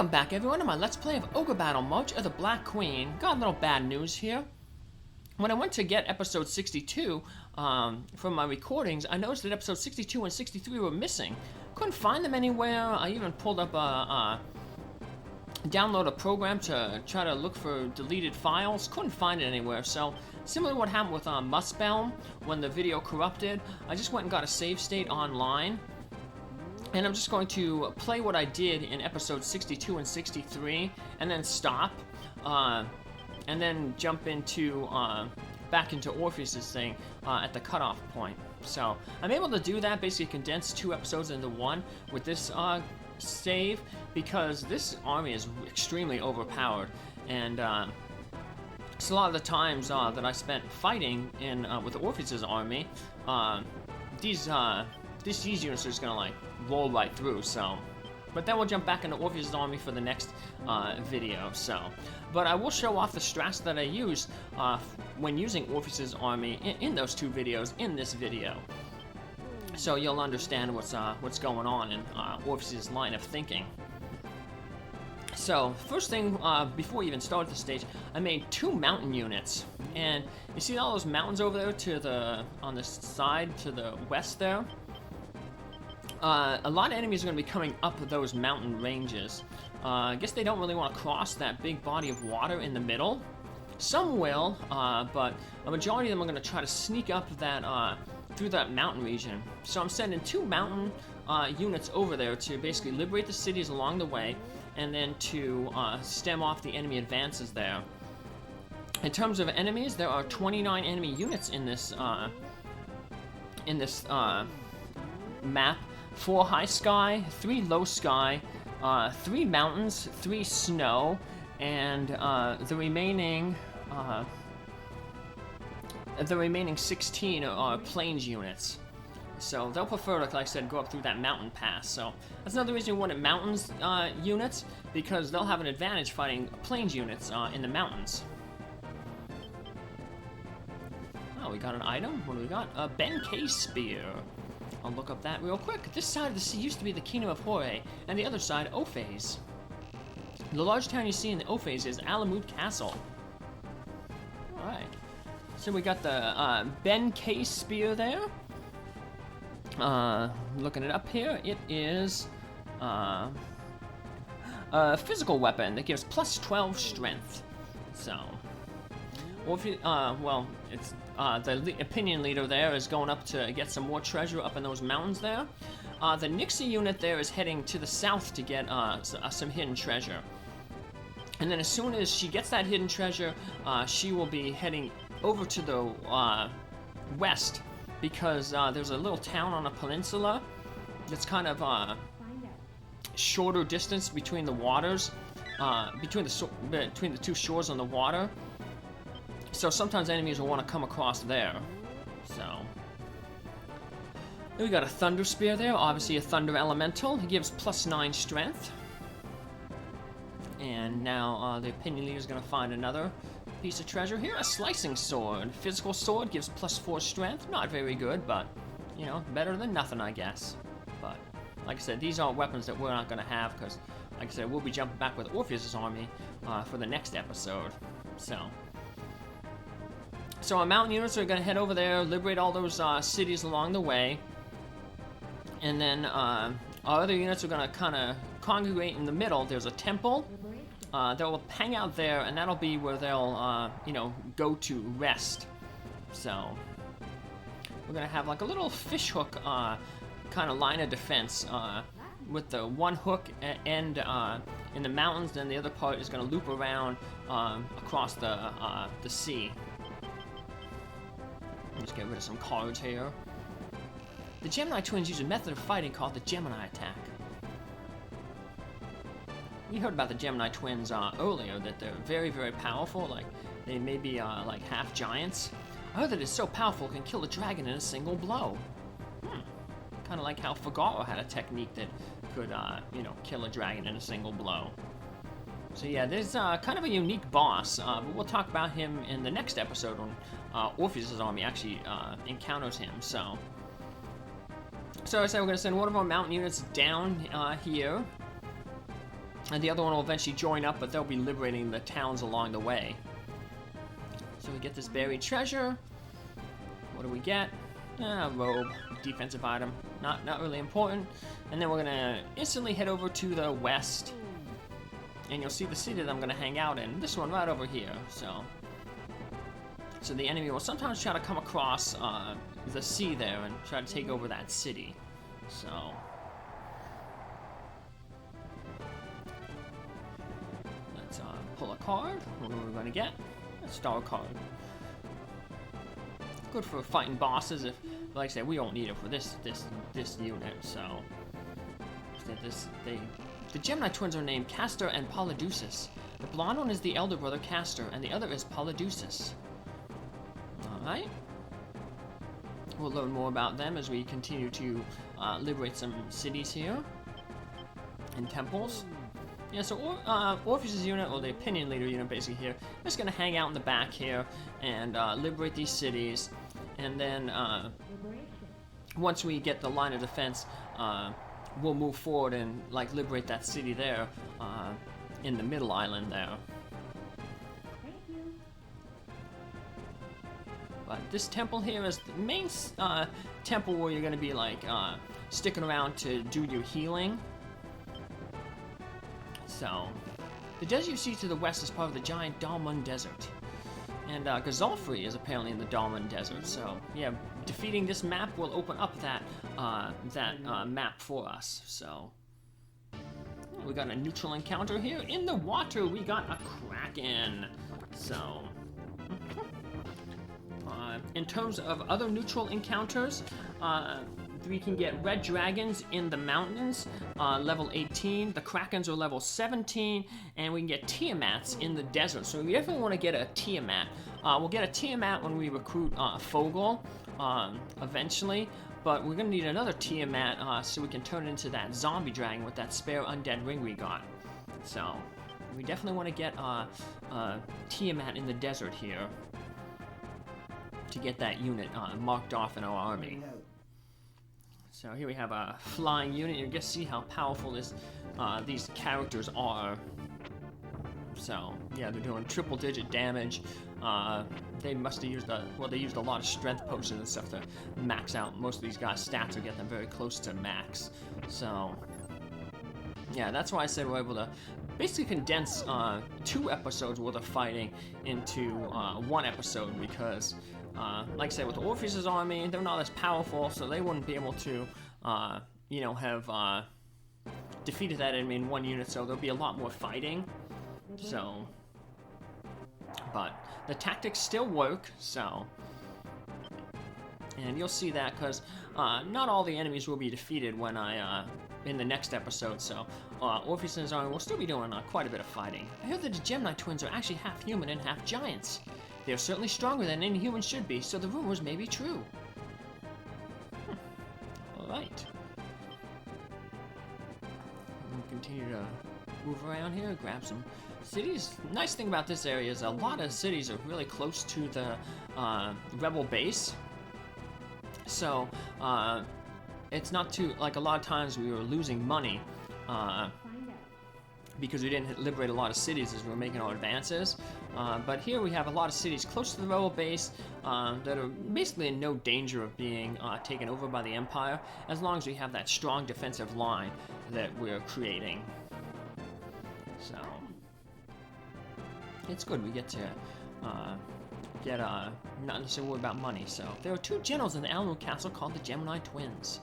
Welcome back everyone to my Let's Play of Ogre Battle March of the Black Queen. Got a little bad news here. When I went to get episode 62 from my recordings, I noticed that episode 62 and 63 were missing. Couldn't find them anywhere. I even pulled up download a program to try to look for deleted files. Couldn't find it anywhere. So similar to what happened with Muspelm when the video corrupted, I just went and got a save state online. And I'm just going to play what I did in episodes 62 and 63, and then stop, and then jump into back into Orpheus' thing at the cutoff point. So I'm able to do that, basically condense 2 episodes into one with this save, because this army is extremely overpowered, and so a lot of the times that I spent fighting in with Orpheus' army, these units are just gonna like roll right through. So, but then we'll jump back into Orpheus' army for the next video. So, but I will show off the strats that I used when using Orpheus' army in those 2 videos in this video, so you'll understand what's going on in Orpheus' line of thinking. So, first thing, before we even started the stage, I made 2 mountain units, and you see all those mountains over there on the side to the west there? A lot of enemies are going to be coming up those mountain ranges. I guess they don't really want to cross that big body of water in the middle. Some will, but a majority of them are going to try to sneak up that through that mountain region. So I'm sending 2 mountain units over there to basically liberate the cities along the way, and then to stem off the enemy advances there. In terms of enemies, there are 29 enemy units in this map. 4 high sky, 3 low sky, 3 mountains, 3 snow, and the remaining 16 are plains units. So they'll prefer to, like I said, go up through that mountain pass. So that's another reason we wanted mountains units, because they'll have an advantage fighting plains units in the mountains. Oh, we got an item. What do we got? A Ben K Spear. I'll look up that real quick. This side of the sea used to be the Kingdom of Hore, and the other side, Orpheus. The large town you see in the Orpheus is Alamut Castle. Alright. So we got the Ben K Spear there. Looking it up here, it is a physical weapon that gives plus 12 strength. So, well, it's the opinion leader there is going up to get some more treasure up in those mountains there. The Nixie unit there is heading to the south to get some hidden treasure. And then as soon as she gets that hidden treasure, she will be heading over to the west, because there's a little town on a peninsula that's kind of shorter distance between the waters, between the 2 shores on the water. So sometimes enemies will want to come across there. So then we got a Thunder Spear there, obviously a Thunder Elemental. It gives plus 9 strength. And now the opinion leader is going to find another piece of treasure here. A Slicing Sword. Physical Sword gives plus 4 strength. Not very good, but, you know, better than nothing, I guess. But, like I said, these are weapons that we're not going to have, because, like I said, we'll be jumping back with Orpheus' army for the next episode. So our mountain units are going to head over there, liberate all those cities along the way. And then our other units are going to kind of congregate in the middle. There's a temple. They'll hang out there, and that'll be where they'll, you know, go to rest. So we're going to have like a little fish hook kind of line of defense with the one hook end in the mountains, then the other part is going to loop around across the sea. Let's get rid of some cards here. The Gemini Twins use a method of fighting called the Gemini Attack. We heard about the Gemini Twins earlier, that they're very, very powerful. Like, they may be like half giants. I heard that it's so powerful it can kill a dragon in a single blow. Kind of like how Figaro had a technique that could, you know, kill a dragon in a single blow. So yeah, there's kind of a unique boss, but we'll talk about him in the next episode when Orpheus' army actually encounters him. So as I said, we're going to send one of our mountain units down here And the other one will eventually join up, but they'll be liberating the towns along the way. So we get this buried treasure. What do we get? Robe, defensive item, not really important. And then we're gonna instantly head over to the west, and you'll see the city that I'm gonna hang out in. This one right over here. So the enemy will sometimes try to come across the sea there and try to take over that city. So let's pull a card. What are we gonna get? A star card. Good for fighting bosses. If, like I said, we don't need it for this unit. So the Gemini twins are named Castor and Polydeuces. The blonde one is the elder brother Castor, and the other is Polydeuces. All right. We'll learn more about them as we continue to liberate some cities here and temples. Yeah, so Orpheus' unit, or the opinion leader unit basically here, is going to hang out in the back here and liberate these cities. And then once we get the line of defense, we'll move forward and like liberate that city there in the middle island there. But this temple here is the main temple where you're going to be like sticking around to do your healing. So, the desert you see to the west is part of the giant Dalmun Desert. And Gazalfrey is apparently in the Dalmun Desert. So, yeah, defeating this map will open up that map for us. So, we got a neutral encounter here. In the water, we got a Kraken. So, in terms of other neutral encounters, we can get red dragons in the mountains, level 18. The Krakens are level 17, and we can get Tiamats in the desert. So we definitely want to get a Tiamat. We'll get a Tiamat when we recruit Fogel eventually, but we're going to need another Tiamat so we can turn it into that zombie dragon with that spare undead ring we got. So we definitely want to get Tiamat in the desert here to get that unit marked off in our army. So here we have a flying unit. You can see how powerful these characters are. So yeah, they're doing triple-digit damage. They must have used they used a lot of strength potions and stuff to max out most of these guys' stats or get them very close to max. So yeah, that's why I said we're able to basically condense 2 episodes worth of fighting into 1 episode because. Like I said, with Orpheus' army, they're not as powerful, so they wouldn't be able to, have defeated that enemy in 1 unit, so there'll be a lot more fighting. So, but the tactics still work, so. And you'll see that because not all the enemies will be defeated when in the next episode, so Orpheus' army will still be doing quite a bit of fighting. I heard that the Gemini twins are actually half human and half giants. They are certainly stronger than any human should be, so the rumors may be true. Alright. We'll continue to move around here, grab some cities. Nice thing about this area is a lot of cities are really close to the rebel base. So, it's not too, like a lot of times we were losing money because we didn't liberate a lot of cities as we were making our advances. But here we have a lot of cities close to the rebel base that are basically in no danger of being taken over by the Empire, as long as we have that strong defensive line that we're creating. So, it's good. We get to not necessarily worry about money. So, there are 2 generals in the Alamo Castle called the Gemini Twins.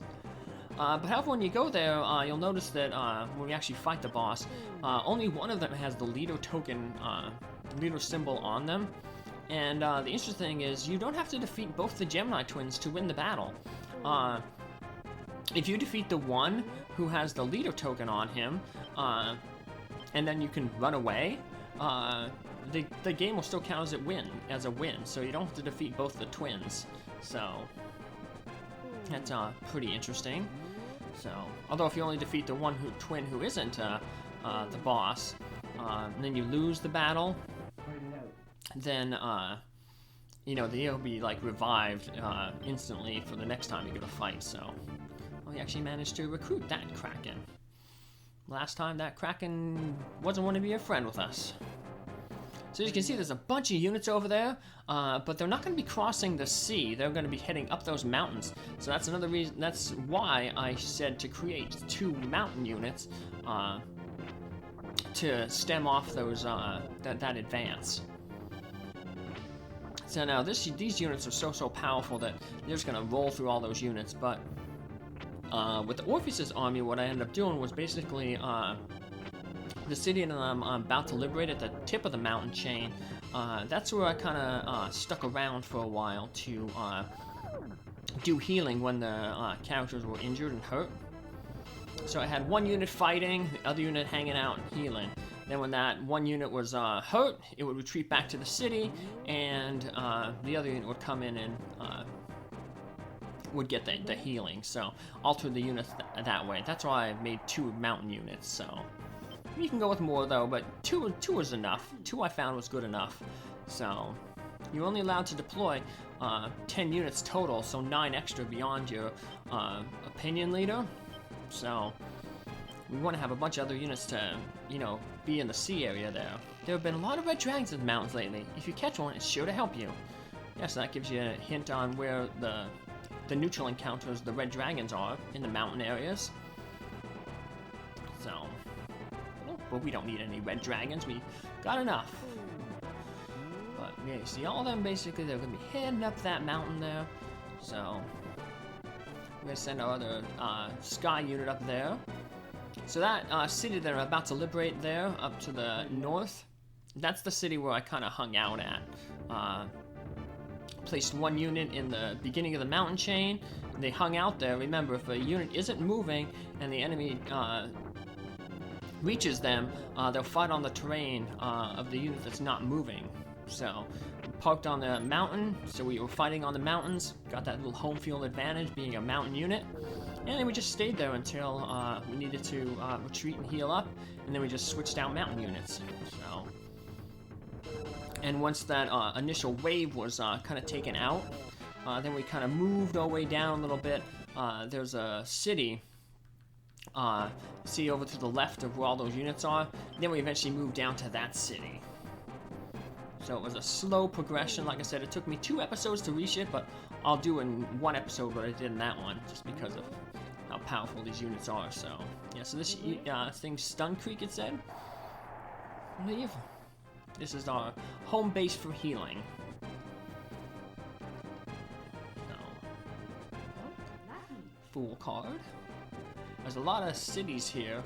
But however, when you go there, you'll notice that when we actually fight the boss, only one of them has the leader token, leader symbol on them. And the interesting thing is, you don't have to defeat both the Gemini twins to win the battle. If you defeat the one who has the leader token on him, and then you can run away, the game will still count as a win. So you don't have to defeat both the twins. So that's pretty interesting. So, although if you only defeat the one twin who isn't the boss, and then you lose the battle, then they'll be like revived instantly for the next time you go to fight. So, we actually managed to recruit that Kraken. last time that Kraken wasn't want to be a friend with us. So as you can see, there's a bunch of units over there, but they're not going to be crossing the sea. They're going to be heading up those mountains. So that's another reason. That's why I said to create 2 mountain units to stem off those that advance. So now these units are so powerful that they're just going to roll through all those units. But with Orpheus's army, what I ended up doing was basically the city that I'm about to liberate at the tip of the mountain chain. That's where I kind of stuck around for a while to do healing when the characters were injured and hurt. So I had one unit fighting, the other unit hanging out and healing. Then when that one unit was hurt, it would retreat back to the city, and the other unit would come in and would get the healing. So altered the units that way. That's why I made 2 mountain units. So you can go with more though, but two was enough. 2 I found was good enough. So you're only allowed to deploy 10 units total, so 9 extra beyond your opinion leader. So we want to have a bunch of other units to, be in the sea area there. There have been a lot of red dragons in the mountains lately. If you catch one, it's sure to help you. Yeah, so that gives you a hint on where the neutral encounters, the red dragons, are in the mountain areas. So, but we don't need any red dragons. We got enough. But yeah, you see all of them basically, they're going to be heading up that mountain there. So we're going to send our other sky unit up there. So that city that I'm about to liberate there, up to the north, that's the city where I kind of hung out at. Placed 1 unit in the beginning of the mountain chain. They hung out there. Remember, if a unit isn't moving and the enemy reaches them, they'll fight on the terrain of the unit that's not moving. So we parked on the mountain, so we were fighting on the mountains, got that little home field advantage being a mountain unit, and then we just stayed there until we needed to retreat and heal up, and then we just switched out mountain units. So, and once that initial wave was kind of taken out, then we kind of moved our way down a little bit. There's a city, see over to the left of where all those units are, then we eventually moved down to that city. So it was a slow progression. Like I said, it took me 2 episodes to reach it, but I'll do in 1 episode what I did in that one, just because of how powerful these units are. So yeah, so this thing, Stun Creek, it said. Leave. This is our home base for healing. So, Fool card. There's a lot of cities here,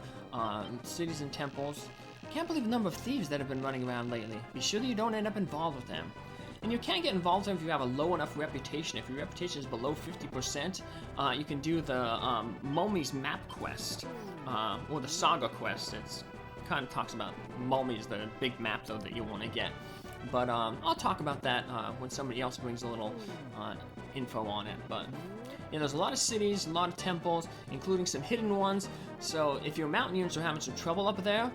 cities and temples. Can't believe the number of thieves that have been running around lately. Be sure that you don't end up involved with them. And you can't get involved with them if you have a low enough reputation. If your reputation is below 50%, you can do the Momi's map quest, or the saga quest. It's kind of talks about Momi's, the big map though that you want to get. But I'll talk about that when somebody else brings a little info on it. But yeah, there's a lot of cities, a lot of temples, including some hidden ones. So if your mountain units are having some trouble up there,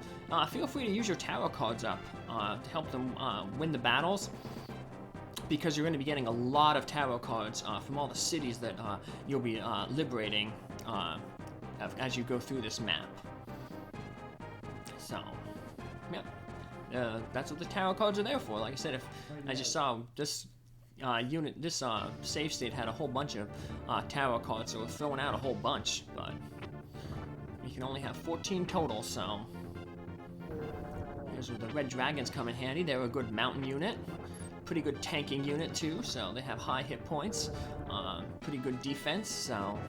feel free to use your tarot cards up to help them win the battles. Because you're going to be getting a lot of tarot cards from all the cities that you'll be liberating as you go through this map. So, yep. That's what the tarot cards are there for. Like I said, as you saw, this this save state had a whole bunch of tarot cards, so we're throwing out a whole bunch, but you can only have 14 total, so here's where the red dragons come in handy. They're a good mountain unit, pretty good tanking unit too, so they have high hit points, pretty good defense, so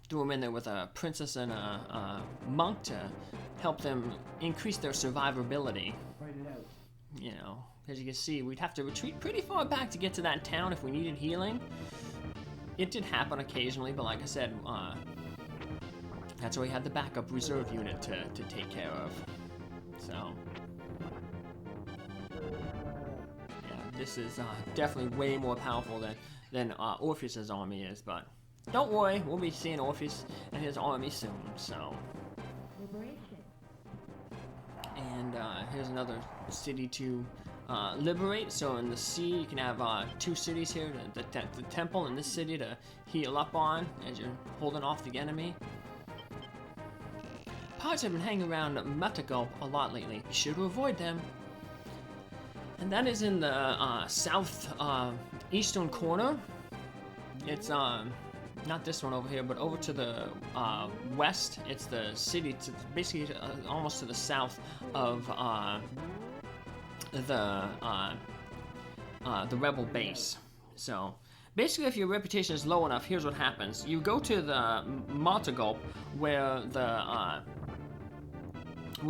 threw them in there with a princess and a monk to help them increase their survivability. You know, as you can see, we'd have to retreat pretty far back to get to that town if we needed healing. It did happen occasionally, but like I said, that's why we had the backup reserve unit to take care of. So, yeah, this is definitely way more powerful than Orpheus's army is, but don't worry, we'll be seeing Orpheus and his army soon, so. And here's another city to liberate. So in the sea, you can have 2 cities here, the temple and this city to heal up on as you're holding off the enemy. pirates have been hanging around Metagulp a lot lately. Be sure to avoid them. And that is in the south eastern corner. It's not this one over here, but over to the west. It's the city, basically almost to the south of the rebel base. So basically, if your reputation is low enough, here's what happens: you go to the Metagulp where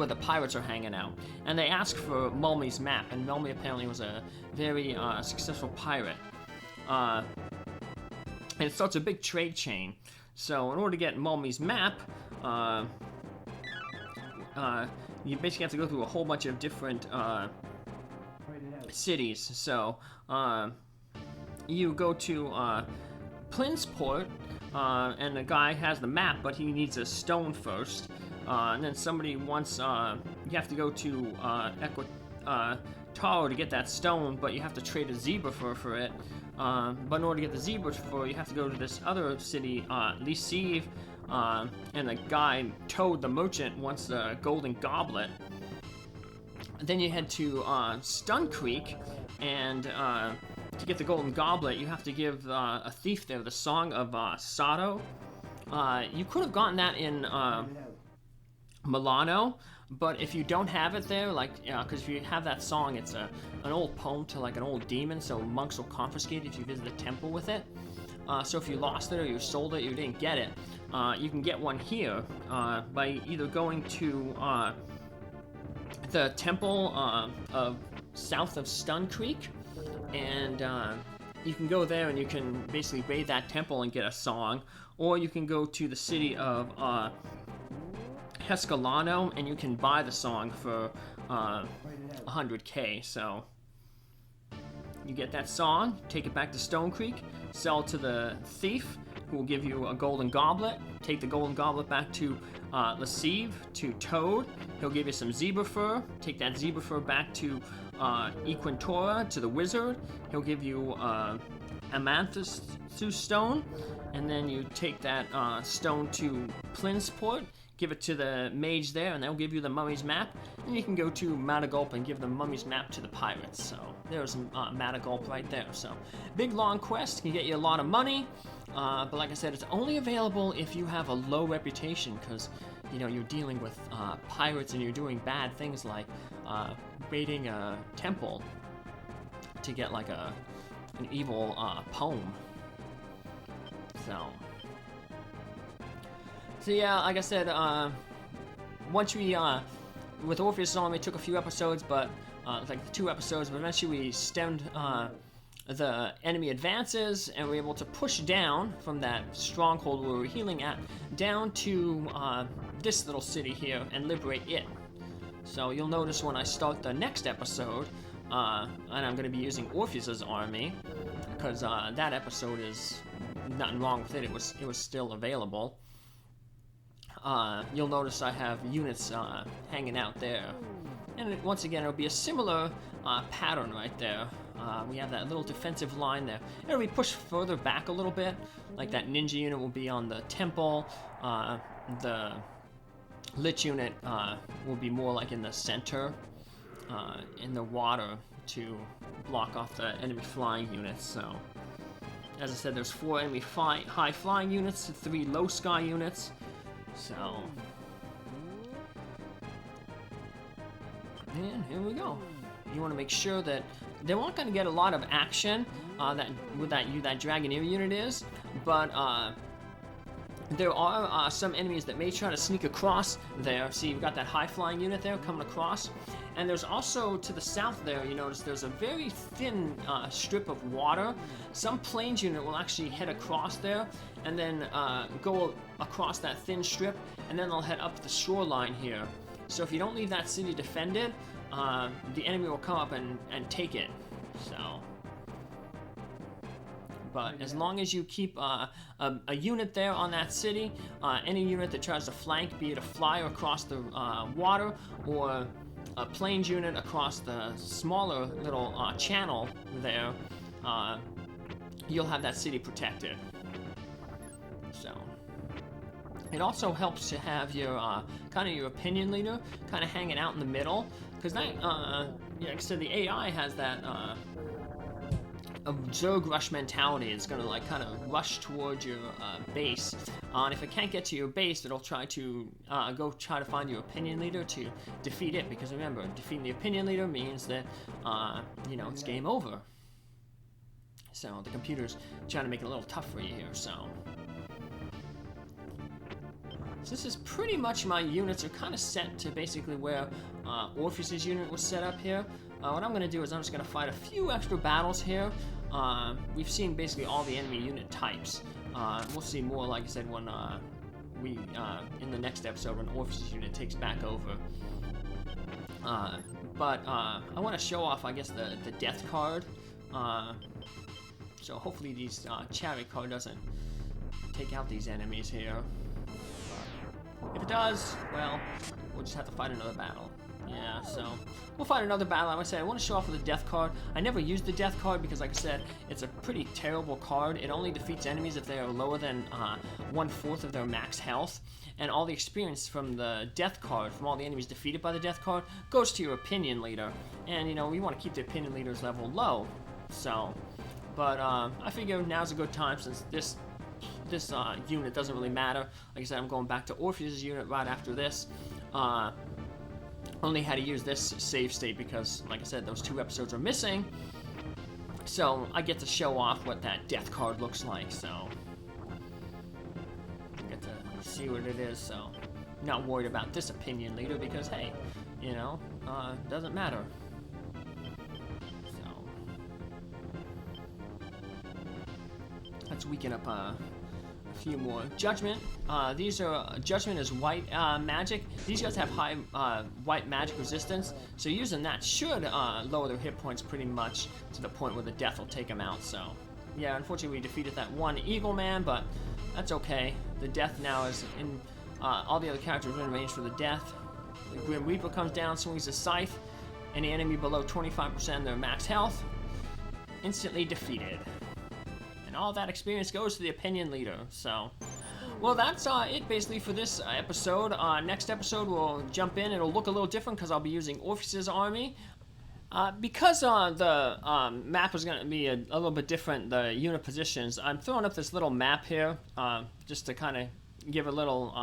the pirates are hanging out, and they ask for Mulmy's map, and Mulmy apparently was a very successful pirate. And it starts a big trade chain. So in order to get Mulmy's map, you basically have to go through a whole bunch of different cities. So you go to Plinsport, and the guy has the map, but he needs a stone first. And then somebody wants, you have to go to Taro to get that stone, but you have to trade a zebra fur for it. But in order to get the zebra fur, you have to go to this other city, Lisive, and the guy, Toad the merchant, wants the golden goblet. Then you head to Stun Creek, and to get the golden goblet, you have to give a thief there the Song of Sato. You could have gotten that in Milano, but if you don't have it there, like, because if you have that song, it's an old poem to like an old demon, so monks will confiscate it if you visit the temple with it. So if you lost it or you sold it, you didn't get it, you can get one here by either going to the temple of south of Stun Creek, and you can go there and you can basically raid that temple and get a song, or you can go to the city of Hescalano and you can buy the song for 100k. So you get that song, take it back to Stone Creek, sell it to the thief, who will give you a golden goblet. Take the golden goblet back to Lasive, to Toad. He'll give you some zebra fur. Take that zebra fur back to Equintora, to the wizard. He'll give you Amanthus stone. And then you take that stone to Plinsport, give it to the mage there, and they'll give you the mummy's map. And you can go to Metagulp and give the mummy's map to the pirates. So there's Metagulp right there. So big long quest, can get you a lot of money. But like I said, it's only available if you have a low reputation, because you know you're dealing with pirates and you're doing bad things like raiding a temple to get like an evil poem. So yeah, like I said, once we with Orpheus it only took a few episodes, but like 2 episodes, but eventually we stemmed the enemy advances, and we're able to push down from that stronghold where we're healing at, down to this little city here and liberate it. So you'll notice when I start the next episode, and I'm going to be using Orpheus's army, because that episode is nothing wrong with it. It was still available. You'll notice I have units hanging out there, and once again it'll be a similar pattern right there. We have that little defensive line there. It'll be pushed further back a little bit, like that ninja unit will be on the temple. The lich unit will be more like in the center, in the water, to block off the enemy flying units. So as I said, there's 4 enemy high flying units, 3 low sky units. So, and here we go. You want to make sure that they aren't going to get a lot of action that Dragoneer unit is, but there are some enemies that may try to sneak across there. See, you've got that high flying unit there coming across, and there's also to the south there, you notice there's a very thin strip of water. Some plains unit will actually head across there and then go across that thin strip, and then they'll head up the shoreline here. So if you don't leave that city defended, the enemy will come up and take it. So, but as long as you keep a unit there on that city, any unit that tries to flank, be it a flyer across the water or a plains unit across the smaller little channel there, you'll have that city protected. So, It also helps to have your kind of your opinion leader kind of hanging out in the middle, because that, yeah, like I said, the AI has that a Zerg rush mentality. It's gonna like kind of rush towards your base, and if it can't get to your base, it'll try to go try to find your opinion leader to defeat it. Because remember, defeating the opinion leader means that you know, it's game over. So the computer's trying to make it a little tough for you here. So this is pretty much, my units are kind of set to basically where Orpheus' unit was set up here. What I'm going to do is I'm just going to fight a few extra battles here. We've seen basically all the enemy unit types. We'll see more, like I said, when we in the next episode when Orpheus' unit takes back over. But I want to show off, I guess, the death card. So hopefully these chariot card doesn't take out these enemies here. If it does, well, we'll just have to fight another battle. Yeah, so we'll fight another battle. Like I said, I want to show off with the death card. I never used the death card because, like I said, it's a pretty terrible card. It only defeats enemies if they are lower than 1/4 of their max health. And all the experience from the death card, from all the enemies defeated by the death card, goes to your opinion leader. And, you know, we want to keep the opinion leader's level low. So, but I figure now's a good time since this unit doesn't really matter. Like I said, I'm going back to Orpheus' unit right after this. Only had to use this save state because, like I said, those 2 episodes are missing. So I get to show off what that death card looks like. So I get to see what it is. So I'm not worried about this opinion leader because, hey, you know, doesn't matter. So let's weaken up a few more. Judgment. These are Judgment is white magic. These guys have high white magic resistance, so using that should lower their hit points pretty much to the point where the death will take them out. So yeah, unfortunately we defeated that one Eagle Man, but that's okay. The death now is in all the other characters are in range for the death. The Grim Reaper comes down, swings a scythe. Any enemy below 25% of their max health, instantly defeated. All that experience goes to the opinion leader. So, well, that's it basically for this episode. Next episode we'll jump in. It'll look a little different because I'll be using Orpheus' army. Because the map is going to be a little bit different, the unit positions, I'm throwing up this little map here just to kind of give a little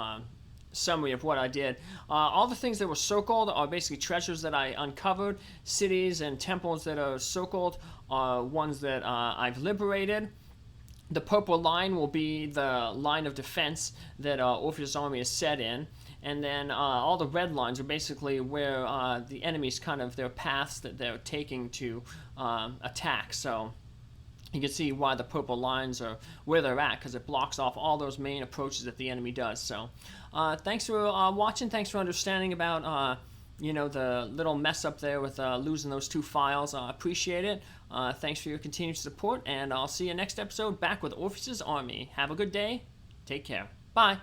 summary of what I did. All the things that were circled are basically treasures that I uncovered. Cities and temples that are circled are ones that I've liberated. The purple line will be the line of defense that Orpheus' army is set in. And then all the red lines are basically where the enemies kind of their paths that they're taking to attack. So you can see why the purple lines are where they're at, because it blocks off all those main approaches that the enemy does. So thanks for watching. Thanks for understanding about you know, the little mess up there with losing those 2 files. I appreciate it. Thanks for your continued support, and I'll see you next episode back with Orpheus' army. Have a good day. Take care. Bye.